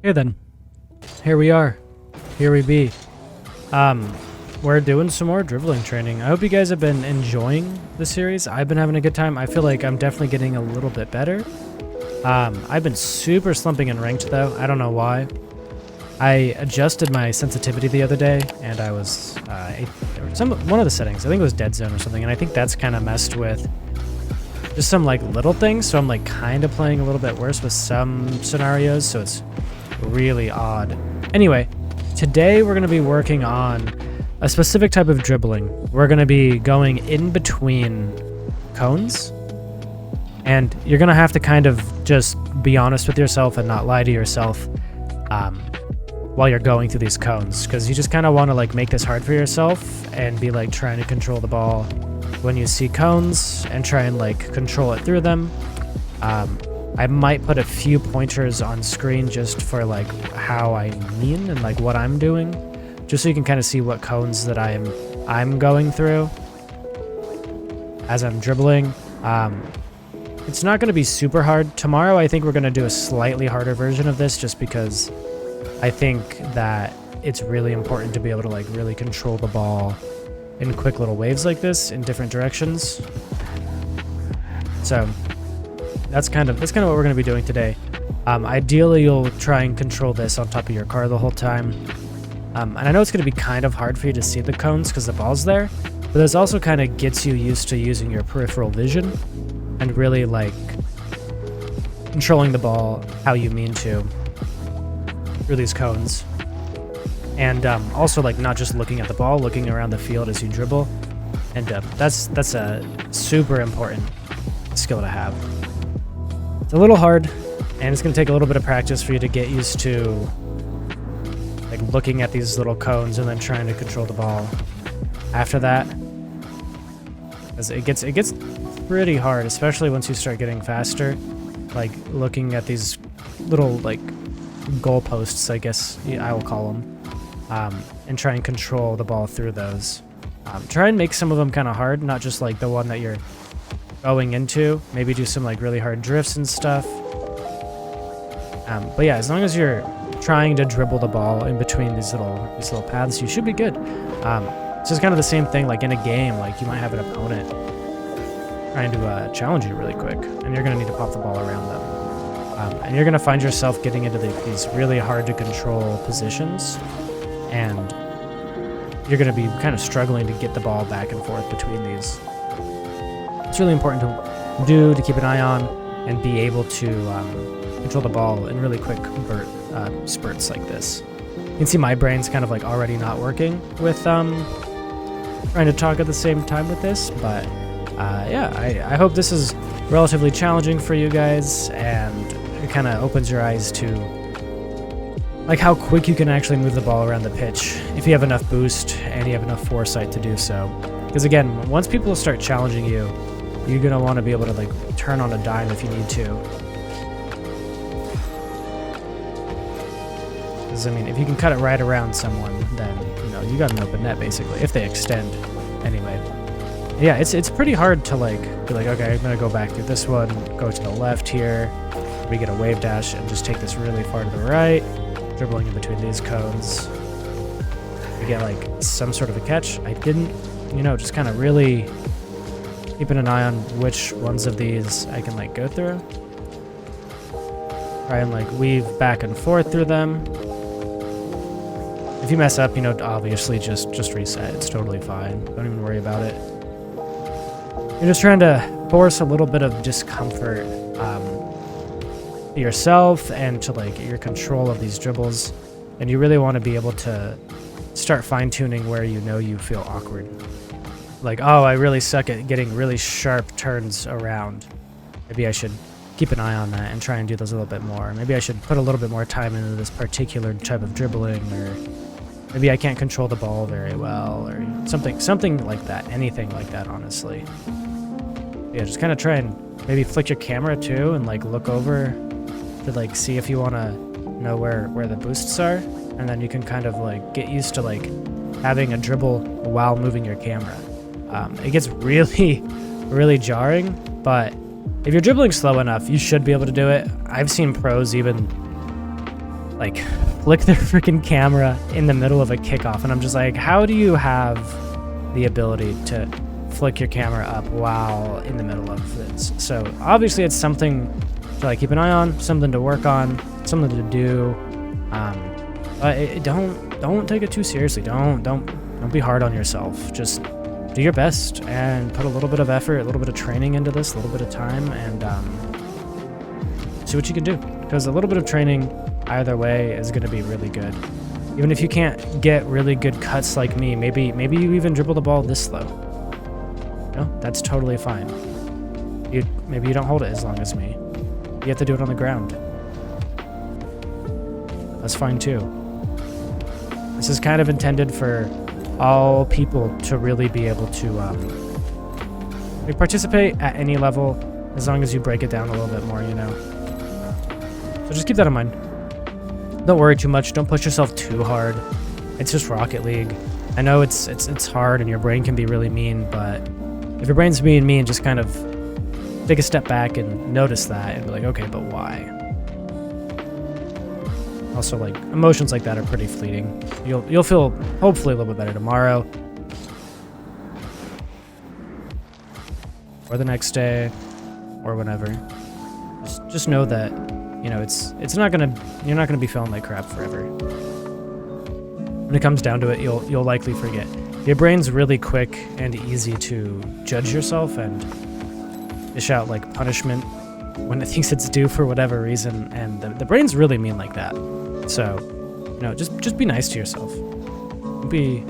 Okay then, here we are. Here we be. We're doing some more dribbling training. I hope you guys have been enjoying the series. I've been having a good time. I feel like I'm definitely getting a little bit better. I've been super slumping in ranked though. I don't know why. I adjusted my sensitivity the other day, and I was one of the settings. I think it was dead zone or something, and I think that's kind of messed with just some like little things. So I'm like kind of playing a little bit worse with some scenarios. So it's really odd. Anyway, today we're going to be working on a specific type of dribbling. We're going to be going in between cones, and you're going to have to kind of just be honest with yourself and not lie to yourself while you're going through these cones, because you just kind of want to like make this hard for yourself and be like trying to control the ball when you see cones and try and like control it through them. I might put a few pointers on screen just for like how I mean and like what I'm doing, just so you can kind of see what cones that I'm going through as I'm dribbling. It's not going to be super hard. Tomorrow I think we're going to do a slightly harder version of this, just because I think that it's really important to be able to like really control the ball in quick little waves like this in different directions. So that's kind of what we're going to be doing today. Ideally, you'll try and control this on top of your car the whole time. And I know it's going to be kind of hard for you to see the cones because the ball's there, but this also kind of gets you used to using your peripheral vision and really like controlling the ball how you mean to through these cones. And also like not just looking at the ball, looking around the field as you dribble. And that's a super important skill to have. It's a little hard, and it's going to take a little bit of practice for you to get used to like looking at these little cones and then trying to control the ball after that. As it gets pretty hard, especially once you start getting faster, like looking at these little like goalposts, I guess I will call them, and try and control the ball through those. Try and make some of them kind of hard, not just like the one that you're going into. Maybe do some like really hard drifts and stuff. But yeah, as long as you're trying to dribble the ball in between these little paths, you should be good. It's just kind of the same thing like in a game. Like you might have an opponent trying to challenge you really quick, and you're going to need to pop the ball around them. And you're going to find yourself getting into these really hard to control positions, and you're going to be kind of struggling to get the ball back and forth between these. It's really important to keep an eye on and be able to control the ball in really quick spurts like this. You can see my brain's kind of like already not working with trying to talk at the same time with this, but yeah, I hope this is relatively challenging for you guys, and it kind of opens your eyes to like how quick you can actually move the ball around the pitch if you have enough boost and you have enough foresight to do so. Because again, once people start challenging you, you're going to want to be able to like turn on a dime if you need to. Because I mean, if you can cut it right around someone, then you got an open net basically, if they extend anyway. Yeah, it's pretty hard to like be like, okay, I'm going to go back through this one, go to the left here, we get a wave dash and just take this really far to the right, dribbling in between these cones. We get like some sort of a catch. I didn't, just kind of really keeping an eye on which ones of these I can like go through. Try and like weave back and forth through them. If you mess up, obviously just reset. It's totally fine. Don't even worry about it. You're just trying to force a little bit of discomfort to yourself and to like your control of these dribbles. And you really want to be able to start fine-tuning where you feel awkward. Like, oh, I really suck at getting really sharp turns around. Maybe I should keep an eye on that and try and do those a little bit more. Maybe I should put a little bit more time into this particular type of dribbling, or maybe I can't control the ball very well, or something like that. Anything like that, honestly. Yeah, just kind of try and maybe flick your camera too and like look over to like see if you want to know where the boosts are, and then you can kind of like get used to like having a dribble while moving your camera. It gets really, really jarring, but if you're dribbling slow enough, you should be able to do it. I've seen pros even like flick their freaking camera in the middle of a kickoff, and I'm just like, how do you have the ability to flick your camera up while in the middle of this? So obviously it's something to like keep an eye on, something to work on, something to do. But don't take it too seriously. Don't be hard on yourself. Just do your best and put a little bit of effort, a little bit of training into this, a little bit of time, and see what you can do. Because a little bit of training either way is going to be really good. Even if you can't get really good cuts like me, maybe you even dribble the ball this slow. No, that's totally fine. Maybe you don't hold it as long as me. You have to do it on the ground. That's fine too. This is kind of intended for all people to really be able to like participate at any level, as long as you break it down a little bit more, you know. So just keep that in mind. Don't worry too much. Don't push yourself too hard. It's just Rocket League. I know it's hard and your brain can be really mean, but if your brain's being mean, just kind of take a step back and notice that and be like, okay, but why? Also, like, emotions like that are pretty fleeting. You'll feel hopefully a little bit better tomorrow, or the next day, or whenever. Just know that, you know, you're not gonna be feeling like crap forever. When it comes down to it, you'll likely forget. Your brain's really quick and easy to judge yourself and dish out like punishment when it thinks it's due for whatever reason, and the brain's really mean like that. So, you know, just be nice to yourself. Don't be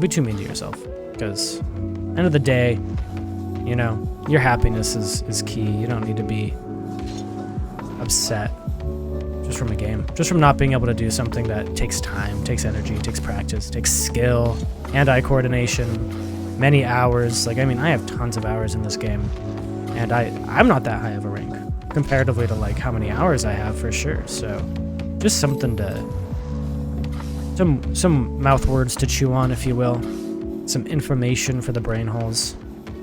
too mean to yourself, because end of the day, you know, your happiness is key. You don't need to be upset just from a game, just from not being able to do something that takes time, takes energy, takes practice, takes skill, hand-eye coordination, many hours. Like, I mean, I have tons of hours in this game, and I'm not that high of a rank comparatively to like how many hours I have for sure. So just something to some mouth words to chew on, if you will, some information for the brain holes.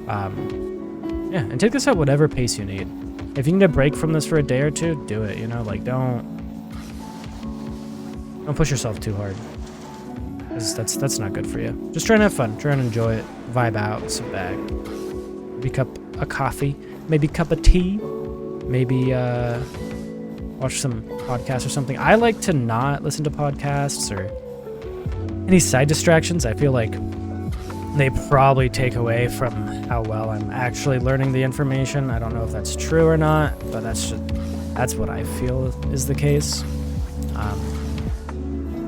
Yeah, and take this at whatever pace you need. If you need a break from this for a day or two, do it. You know, like don't push yourself too hard, because that's not good for you. Just try and have fun, try and enjoy it, vibe out, sit back, maybe cup of coffee, maybe cup of tea, maybe watch some podcasts or something. I like to not listen to podcasts or any side distractions. I feel like they probably take away from how well I'm actually learning the information. I don't know if that's true or not, but that's what I feel is the case.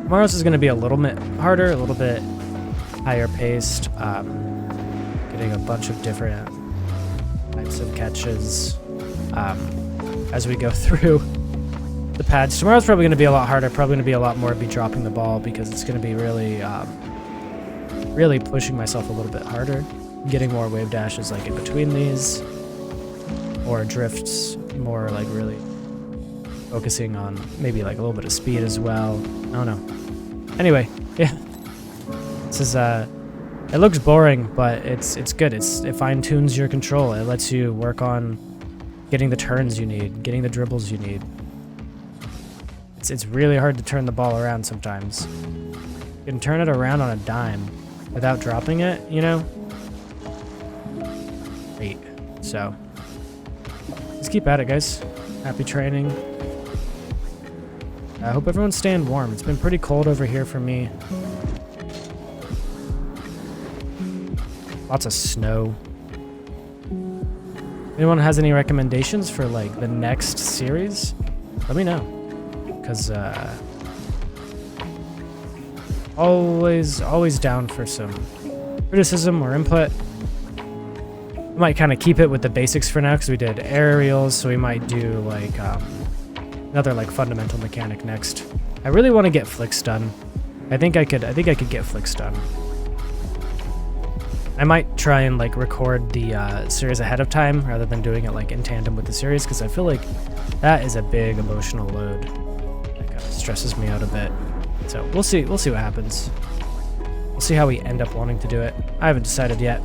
Tomorrow's is going to be a little bit harder, a little bit higher paced, getting a bunch of different types of catches as we go through the pads. Tomorrow's probably going to be a lot harder, probably going to be a lot more be dropping the ball, because it's going to be really pushing myself a little bit harder, getting more wave dashes like in between these, or drifts, more like really focusing on maybe like a little bit of speed as well. I don't know. Anyway, yeah, this is it looks boring, but it's good. It fine-tunes your control. It lets you work on getting the turns you need, getting the dribbles you need. It's really hard to turn the ball around sometimes. You can turn it around on a dime without dropping it, you know? Great. So, let's keep at it, guys. Happy training. I hope everyone's staying warm. It's been pretty cold over here for me. Lots of snow. Anyone has any recommendations for like the next series? Let me know. Because always down for some criticism or input. We might kind of keep it with the basics for now, because we did aerials, so we might do like another like fundamental mechanic next. I really want to get flicks done. I think I could get flicks done. I might try and like record the series ahead of time rather than doing it like in tandem with the series, because I feel like that is a big emotional load. That kind of stresses me out a bit. So we'll see what happens. We'll see how we end up wanting to do it. I haven't decided yet,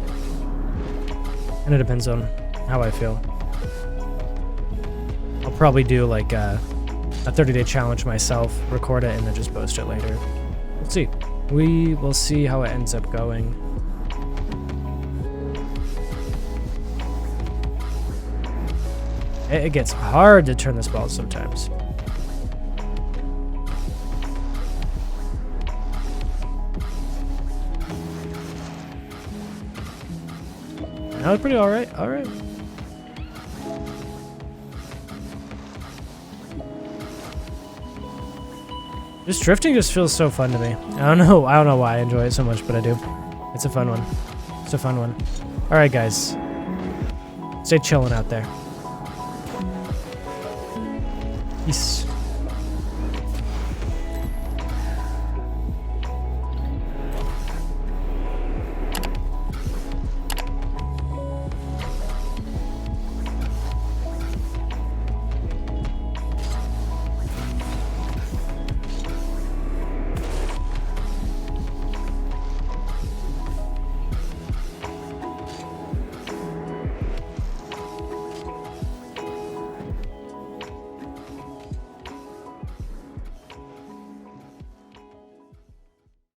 and it depends on how I feel. I'll probably do like a 30-day challenge myself, record it, and then just post it later. We'll see. We will see how it ends up going. It gets hard to turn this ball sometimes. That was pretty alright. Alright. This drifting just feels so fun to me. I don't know why I enjoy it so much, but I do. It's a fun one. It's a fun one. Alright guys. Stay chilling out there. Peace.